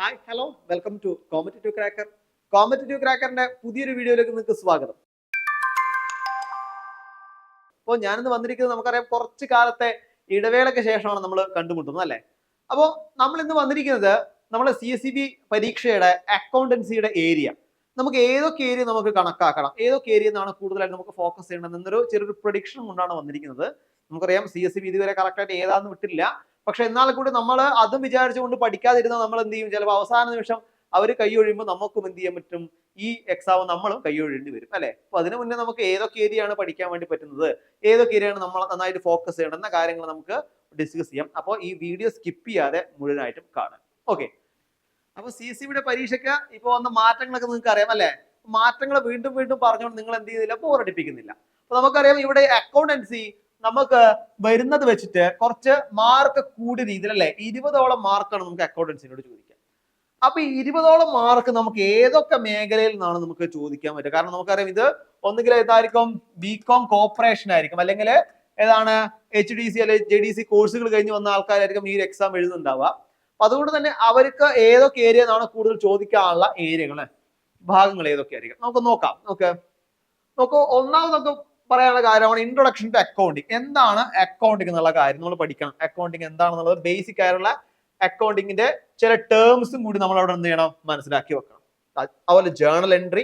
Hi hello welcome to competitive cracker. Competitive ക്രാക്കറിന്റെ പുതിയൊരു വീഡിയോയിലേക്ക് നിങ്ങൾക്ക് സ്വാഗതം. അപ്പോൾ ഞാനിന്ന് വന്നിരിക്കുന്നത് നമുക്കറിയാം കുറച്ച് കാലത്തെ ഇടവേളയ്ക്ക് ശേഷമാണ് നമ്മൾ കണ്ടുമുട്ടുന്നത് അല്ലേ. അപ്പോൾ നമ്മൾ ഇന്ന് വന്നിരിക്കുന്നത് നമ്മുടെ CSEB പരീക്ഷയുടെ അക്കൗണ്ടൻസിയുടെ ഏരിയ. നമുക്ക് ഏതൊക്കെ ഏരിയ നമുക്ക് കണക്കാക്കണം, ഏതൊക്കെ ഏരിയ എന്നാണ് കൂടുതലായിട്ട് നമുക്ക് ഫോക്കസ് ചെയ്യേണ്ടത് എന്നൊരു ചെറിയൊരു പ്രഡിക്ഷൻ കൊണ്ടാണ് വന്നിരിക്കുന്നത്. നമുക്കറിയാം CSEB ഇതുവരെ കറക്റ്റായിട്ട് ഏതാണെന്ന് വിട്ടില്ല. പക്ഷെ എന്നാൽ കൂടി നമ്മൾ അതും വിചാരിച്ചുകൊണ്ട് പഠിക്കാതിരുന്ന നമ്മൾ എന്ത് ചെയ്യും, ചിലപ്പോൾ അവസാന നിമിഷം അവർ കൈയൊഴിയുമ്പോൾ നമുക്കും എന്ത് ചെയ്യാൻ പറ്റും, ഈ എക്സാം നമ്മളും കൈയൊഴിയേണ്ടി വരും അല്ലെ. അപ്പൊ അതിനു മുന്നേ നമുക്ക് ഏതൊക്കെ ഏരിയയാണ് പഠിക്കാൻ വേണ്ടി പറ്റുന്നത്, ഏതൊക്കെ ഏരിയയാണ് നമ്മൾ നന്നായിട്ട് ഫോക്കസ് ചെയ്യേണ്ടുന്ന കാര്യങ്ങൾ നമുക്ക് ഡിസ്കസ് ചെയ്യാം. അപ്പോൾ ഈ വീഡിയോ സ്കിപ്പ് ചെയ്യാതെ മുഴുവനായിട്ടും കാണാം. ഓക്കെ, അപ്പൊ CSEBയുടെ പരീക്ഷയ്ക്ക് ഇപ്പോൾ വന്ന മാറ്റങ്ങളൊക്കെ നിങ്ങൾക്ക് അറിയാം അല്ലെ. മാറ്റങ്ങൾ വീണ്ടും വീണ്ടും പറഞ്ഞുകൊണ്ട് നിങ്ങൾ എന്ത് ചെയ്യുന്നില്ല, ബോറടിപ്പിക്കുന്നില്ല. അപ്പൊ നമുക്കറിയാം ഇവിടെ അക്കൗണ്ടൻസി നമുക്ക് വരുന്നത് വെച്ചിട്ട് കുറച്ച് മാർക്ക് കൂടിയ രീതിയിൽ അല്ലെ, 20ഓളം മാർക്കാണ് നമുക്ക് അക്കൗണ്ടൻസിനോട് ചോദിക്കാം. അപ്പൊ ഈ 20ഓളം മാർക്ക് നമുക്ക് ഏതൊക്കെ മേഖലയിൽ നിന്നാണ് നമുക്ക് ചോദിക്കാൻ പറ്റുക? കാരണം നമുക്കറിയാം ഇത് ഒന്നുകിൽ ഏതായിരിക്കും, BCom കോർപ്പറേഷൻ ആയിരിക്കും, അല്ലെങ്കിൽ ഏതാണ് HDC അല്ലെങ്കിൽ JDC കോഴ്സുകൾ കഴിഞ്ഞ് വന്ന ആൾക്കാരായിരിക്കും ഈ എക്സാം എഴുതുന്നുണ്ടാവുക. അപ്പൊ അതുകൊണ്ട് തന്നെ അവർക്ക് ഏതൊക്കെ ഏരിയ എന്നാണ് കൂടുതൽ ചോദിക്കാനുള്ള ഏരിയകള്, ഭാഗങ്ങൾ ഏതൊക്കെയായിരിക്കും നമുക്ക് നോക്കാം. നോക്കൂ, ഒന്നാമത് നമുക്ക് പറയാനുള്ള കാര്യമാണ് ഇൻട്രൊഡക്ഷൻ ടു അക്കൗണ്ടിങ്. എന്താണ് അക്കൗണ്ടിങ് എന്നുള്ള കാര്യം നമ്മൾ പഠിക്കണം. അക്കൗണ്ടിങ് എന്താണെന്നുള്ളത് ബേസിക് ആയിട്ടുള്ള അക്കൗണ്ടിങ്ങിന്റെ ചില ടേംസും കൂടി നമ്മൾ അവിടെ എന്ത് ചെയ്യണം, മനസ്സിലാക്കി വെക്കണം. അതുപോലെ ജേർണൽ എൻട്രി,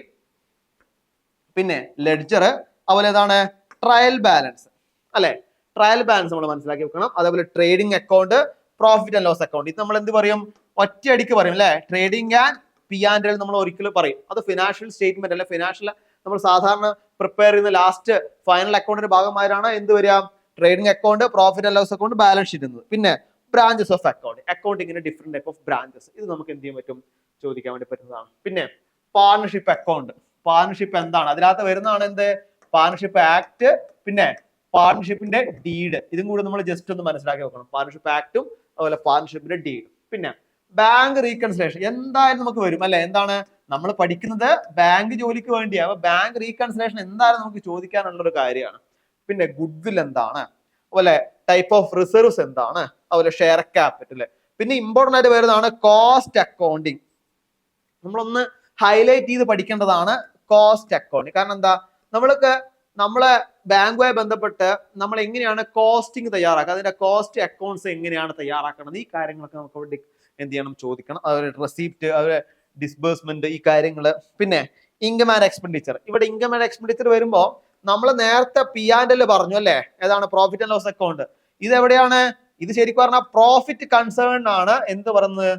പിന്നെ ലെഡ്ജർ, അതുപോലെ ഏതാണ് ട്രയൽ ബാലൻസ് അല്ലെ. ട്രയൽ ബാലൻസ് നമ്മൾ മനസ്സിലാക്കി വെക്കണം. അതേപോലെ trading account, profit and loss account. ഇത് നമ്മൾ എന്ത് പറയും, ഒറ്റയടിക്ക് പറയും അല്ലെ. ട്രേഡിംഗ് ആൻഡ് P&L നമ്മൾ ഒരിക്കലും പറയും. അത് ഫിനാൻഷ്യൽ സ്റ്റേറ്റ്മെന്റ് അല്ലെ, ഫിനാൻഷ്യൽ നമ്മൾ സാധാരണ പ്രിപ്പയർ ചെയ്യുന്ന ലാസ്റ്റ് ഫൈനൽ അക്കൗണ്ടിന്റെ ഭാഗമായിട്ടാണ് എന്ത് വരിക, trading account, profit and loss account, balance sheet എന്നത്. പിന്നെ ബ്രാഞ്ചസ് ഓഫ് അക്കൗണ്ട്, അക്കൗണ്ടിങ്ങിന് ഡിഫറെന്റ് ടൈപ്പ് ഓഫ് ബ്രാഞ്ചസ്, ഇത് നമുക്ക് എന്ത് ചെയ്യാൻ പറ്റും, ചോദിക്കാൻ വേണ്ടി പറ്റുന്നതാണ്. പിന്നെ പാർട്ണർഷിപ്പ് അക്കൗണ്ട്, പാർട്ണർഷിപ്പ് എന്താണ്, അതിനകത്ത് വരുന്നതാണ് എന്ത്, പാർട്ണർഷിപ്പ് ആക്ട്, പിന്നെ പാർട്ണർഷിപ്പിന്റെ ഡീഡ്. ഇതും കൂടി നമ്മൾ ജസ്റ്റ് ഒന്ന് മനസ്സിലാക്കി വെക്കണം. പാർട്ണർഷിപ്പ് ആക്ടും അതുപോലെ പാർട്ണർഷിപ്പിന്റെ ഡീഡ്. പിന്നെ ബാങ്ക് റീകൺസിലേഷൻ എന്തായാലും നമുക്ക് വരും അല്ലെ. എന്താണ് നമ്മൾ പഠിക്കുന്നത്, ബാങ്ക് ജോലിക്ക് വേണ്ടിയാണ്. അപ്പൊ ബാങ്ക് റീകൺസിലേഷൻ എന്തായാലും നമുക്ക് ചോദിക്കാനുള്ള ഒരു കാര്യമാണ്. പിന്നെ ഗുഡ്വിൽ എന്താണ്, അതുപോലെ ടൈപ്പ് ഓഫ് റിസർവ്സ് എന്താണ്, അതുപോലെ ഷെയർ ക്യാപിറ്റൽ. പിന്നെ ഇമ്പോർട്ടന്റ് ആയിട്ട് വരുന്നതാണ് കോസ്റ്റ് അക്കൗണ്ടിങ്. നമ്മളൊന്ന് ഹൈലൈറ്റ് ചെയ്ത് പഠിക്കേണ്ടതാണ് കോസ്റ്റ് അക്കൗണ്ടിങ്. കാരണം എന്താ, നമ്മളെ ബാങ്കുമായി ബന്ധപ്പെട്ട് നമ്മൾ എങ്ങനെയാണ് കോസ്റ്റിംഗ് തയ്യാറാക്കുക, അതിന്റെ കോസ്റ്റ് അക്കൗണ്ട്സ് എങ്ങനെയാണ് തയ്യാറാക്കുന്നത്, ഈ കാര്യങ്ങളൊക്കെ നമുക്ക് എന്ത് ചെയ്യണം, ചോദിക്കണം. അതുപോലെ റെസിപ്റ്റ്, അതുപോലെ ഡിസ്ബേഴ്സ്മെന്റ്, ഈ കാര്യങ്ങള്. പിന്നെ ഇൻകം ആൻഡ് എക്സ്പെൻഡിച്ചർ. ഇവിടെ ഇൻകം ആൻഡ് എക്സ്പെൻഡിച്ചർ വരുമ്പോൾ നമ്മൾ നേരത്തെ P&L പറഞ്ഞു അല്ലെ, ഏതാണ് പ്രോഫിറ്റ് ആൻഡ് ലോസ് അക്കൗണ്ട്. ഇത് എവിടെയാണ്, ഇത് ശരിക്കും പറഞ്ഞാൽ പ്രോഫിറ്റ് കൺസേൺ ആണ്. എന്ത് പറയുന്നത്,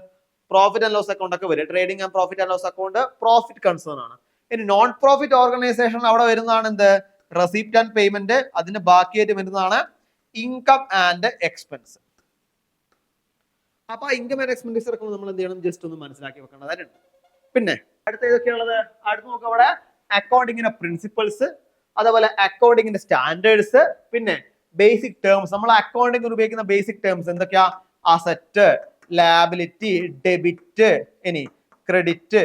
പ്രോഫിറ്റ് ആൻഡ് ലോസ് അക്കൗണ്ട് ഒക്കെ വരും. Trading and profit and loss account profit concern ആണ്. ഇനി നോൺ പ്രോഫിറ്റ് ഓർഗനൈസേഷൻ അവിടെ വരുന്നതാണ് എന്ത്, റെസിപ്റ്റ് ആൻഡ് പേയ്മെന്റ്. അതിന് ബാക്കിയായിട്ട് വരുന്നതാണ് ഇൻകം ആൻഡ് എക്സ്പെൻസ്. അപ്പൊ ഇൻകം ആൻഡ് എക്സ്പെൻഡിച്ചർ ഒക്കെ നമ്മൾ എന്ത് ചെയ്യണം, ജസ്റ്റ് ഒന്ന് മനസ്സിലാക്കി വെക്കേണ്ടതായിട്ടുണ്ട്. പിന്നെ അടുത്ത ഏതൊക്കെയാണുള്ളത്, അടുത്ത് നോക്കുക അവിടെ അക്കൗണ്ടിങ്ങിന്റെ പ്രിൻസിപ്പിൾസ്, അതേപോലെ അക്കൗണ്ടിങ്ങിന്റെ സ്റ്റാൻഡേർഡ്സ്, പിന്നെ ബേസിക് ടേംസ്. നമ്മൾ അക്കൗണ്ടിങ്ങിന് ഉപയോഗിക്കുന്ന ബേസിക് ടേംസ് എന്തൊക്കെയാ, അസറ്റ്, ലാബിലിറ്റി, ഡെബിറ്റ്, ഇനി ക്രെഡിറ്റ്,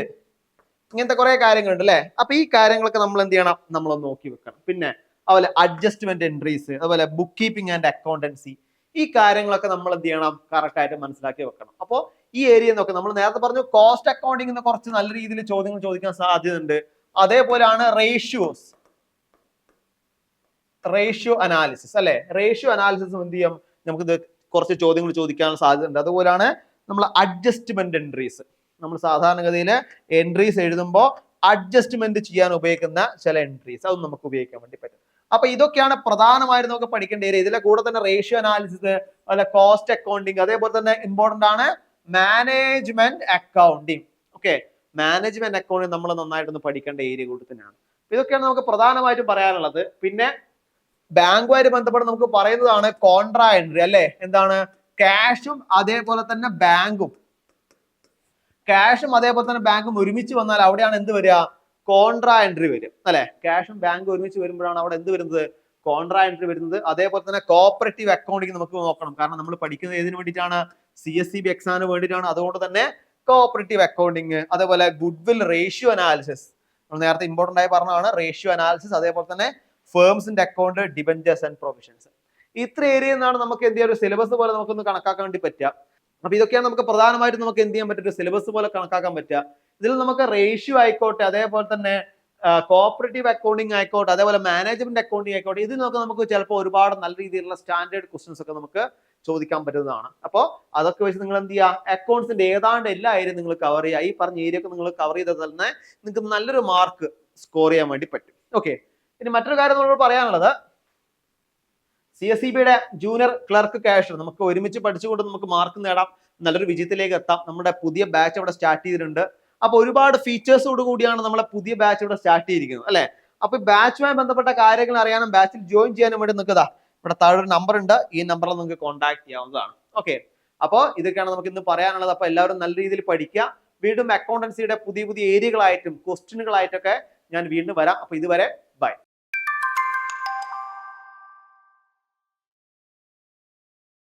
ഇങ്ങനത്തെ കുറെ കാര്യങ്ങളുണ്ട് അല്ലെ. അപ്പൊ ഈ കാര്യങ്ങളൊക്കെ നമ്മൾ എന്ത് ചെയ്യണം, നമ്മളൊന്ന് നോക്കി വെക്കണം. പിന്നെ അതുപോലെ അഡ്ജസ്റ്റ്മെന്റ് എൻട്രീസ്, അതുപോലെ ബുക്ക് കീപ്പിംഗ് ആൻഡ് അക്കൗണ്ടൻസി, ഈ കാര്യങ്ങളൊക്കെ നമ്മൾ എന്ത് ചെയ്യണം, കറക്റ്റ് ആയിട്ട് മനസ്സിലാക്കി വെക്കണം. അപ്പോൾ ഈ ഏരിയ നോക്കാം. നമ്മൾ നേരത്തെ പറഞ്ഞു കോസ്റ്റ് അക്കൗണ്ടിങ്ങിന് കുറച്ച് നല്ല രീതിയിൽ ചോദ്യങ്ങൾ ചോദിക്കാൻ സാധ്യതയുണ്ട്. അതേപോലെയാണ് റേഷ്യോ അനാലിസിസ് അല്ലെ. റേഷ്യോ അനാലിസിസ് എന്ത് ചെയ്യും, നമുക്ക് കുറച്ച് ചോദ്യങ്ങൾ ചോദിക്കാൻ സാധ്യതയുണ്ട്. അതുപോലെയാണ് നമ്മൾ അഡ്ജസ്റ്റ്മെന്റ് എൻട്രീസ്. നമ്മൾ സാധാരണഗതിയിൽ എൻട്രീസ് എഴുതുമ്പോൾ അഡ്ജസ്റ്റ്മെന്റ് ചെയ്യാൻ ഉപയോഗിക്കുന്ന ചില എൻട്രീസ്, അതും നമുക്ക് ഉപയോഗിക്കാൻ വേണ്ടി പറ്റും. അപ്പൊ ഇതൊക്കെയാണ് പ്രധാനമായിട്ട് നമുക്ക് പഠിക്കേണ്ട ഏരിയ. ഇതിലെ കൂടെ തന്നെ റേഷ്യോ അനാലിസിസ്, അതുപോലെ കോസ്റ്റ് അക്കൗണ്ടിങ്, അതേപോലെ തന്നെ ഇമ്പോർട്ടന്റ് ആണ് management accounting. Okay, management accounting നമ്മൾ നന്നായിട്ടൊന്ന് പഠിക്കേണ്ട ഏരിയ കൂടി തന്നെയാണ്. ഇതൊക്കെയാണ് നമുക്ക് പ്രധാനമായിട്ടും പറയാനുള്ളത്. പിന്നെ ബാങ്കുമായിട്ട് ബന്ധപ്പെട്ട് നമുക്ക് പറയുന്നതാണ് കോൺട്രാ എൻട്രി അല്ലെ. എന്താണ്, ക്യാഷും അതേപോലെ തന്നെ ബാങ്കും ഒരുമിച്ച് വന്നാൽ അവിടെയാണ് എന്ത് വരിക, കോൺട്രാ എൻട്രി വരും അല്ലെ. ക്യാഷും ബാങ്കും ഒരുമിച്ച് വരുമ്പോഴാണ് അവിടെ എന്ത് വരുന്നത്, കോൺട്രാ എൻട്രി വരുന്നത്. അതേപോലെ തന്നെ കോപ്പറേറ്റീവ് അക്കൗണ്ടിങ് നമുക്ക് നോക്കണം. കാരണം നമ്മൾ പഠിക്കുന്നത് ഏതിനു വേണ്ടിയിട്ടാണ്, CSEB എക്സാമിന് വേണ്ടിയിട്ടാണ്. അതുകൊണ്ട് തന്നെ കോപ്പറേറ്റീവ് അക്കൗണ്ടിങ്, അതേപോലെ ഗുഡ്വിൽ റേഷ്യോ അനാലിസിസ്, നമ്മൾ നേരത്തെ ഇമ്പോർട്ടന്റ് ആയി പറഞ്ഞതാണ് റേഷ്യോ അനാലിസിസ്. അതേപോലെ തന്നെ ഫേംസിന്റെ അക്കൗണ്ട്, ഡിബഞ്ചേഴ്സ് ആൻഡ് പ്രൊവിഷൻസ്. ഇത്ര ഏരിയ എന്നാണ് നമുക്ക് എന്ത് ചെയ്യാൻ ഒരു സിലബസ് പോലെ നമുക്കൊന്ന് കണക്കാക്കാൻ വേണ്ടി പറ്റുക. അപ്പൊ ഇതൊക്കെയാണ് നമുക്ക് പ്രധാനമായിട്ടും നമുക്ക് എന്ത് ചെയ്യാൻ പറ്റും, സിലബസ് പോലെ കണക്കാക്കാൻ പറ്റുക. ഇതിൽ നമുക്ക് റേഷ്യോ ആയിക്കോട്ടെ, അതേപോലെ തന്നെ കോപ്പറേറ്റീവ് അക്കൗണ്ടിങ് ആയിക്കോട്ടെ, അതേപോലെ മാനേജ്മെന്റ് അക്കൗണ്ടിങ് ആയിക്കോട്ടെ, ഇതിൽ നിന്നൊക്കെ നമുക്ക് ചിലപ്പോൾ ഒരുപാട് നല്ല രീതിയിലുള്ള സ്റ്റാൻഡേർഡ് ക്വസ്റ്റ്യൻസ് ഒക്കെ നമുക്ക് ചോദിക്കാൻ പറ്റുന്നതാണ്. അപ്പോൾ അതൊക്കെ വെച്ച് നിങ്ങൾ എന്ത് ചെയ്യുക, അക്കൗണ്ട്സിന്റെ ഏതാണ്ട് എല്ലാ ഏരിയയും നിങ്ങൾ കവർ ചെയ്യുക. ഈ പറഞ്ഞ ഏരിയ ഒക്കെ നിങ്ങൾ കവർ ചെയ്താൽ തന്നെ നിങ്ങൾക്ക് നല്ലൊരു മാർക്ക് സ്കോർ ചെയ്യാൻ വേണ്ടി പറ്റും. ഓക്കെ, ഇനി മറ്റൊരു കാര്യം നമ്മളോട് പറയാനുള്ളത്, CSEB-യുടെ ജൂനിയർ ക്ലർക്ക് കാഷ്യർ നമുക്ക് ഒരുമിച്ച് പഠിച്ചുകൊണ്ട് നമുക്ക് മാർക്ക് നേടാം, നല്ലൊരു വിജയത്തിലേക്ക് എത്താം. നമ്മുടെ പുതിയ ബാച്ച് അവിടെ സ്റ്റാർട്ട് ചെയ്തിട്ടുണ്ട്. അപ്പൊ ഒരുപാട് ഫീച്ചേഴ്സോട് കൂടിയാണ് നമ്മളെ പുതിയ ബാച്ച് ഇവിടെ സ്റ്റാർട്ട് ചെയ്തിരിക്കുന്നത് അല്ലെ. അപ്പൊ ബാച്ചുമായി ബന്ധപ്പെട്ട കാര്യങ്ങൾ അറിയാനും ബാച്ചിൽ ജോയിൻ ചെയ്യാനും വേണ്ടി നിങ്ങൾക്ക് ഇവിടെ താഴെ ഒരു നമ്പർ ഉണ്ട്, ഈ നമ്പറിൽ നിങ്ങൾക്ക് കോൺടാക്ട് ചെയ്യാവുന്നതാണ്. ഓക്കെ, അപ്പോൾ ഇതൊക്കെയാണ് നമുക്ക് ഇന്ന് പറയാനുള്ളത്. അപ്പൊ എല്ലാവരും നല്ല രീതിയിൽ പഠിക്കുക. വീണ്ടും അക്കൗണ്ടൻസിയുടെ പുതിയ പുതിയ ഏരിയകളായിട്ടും ക്വസ്റ്റ്യനുകളായിട്ടൊക്കെ ഞാൻ വീണ്ടും വരാം. അപ്പൊ ഇതുവരെ ബൈ.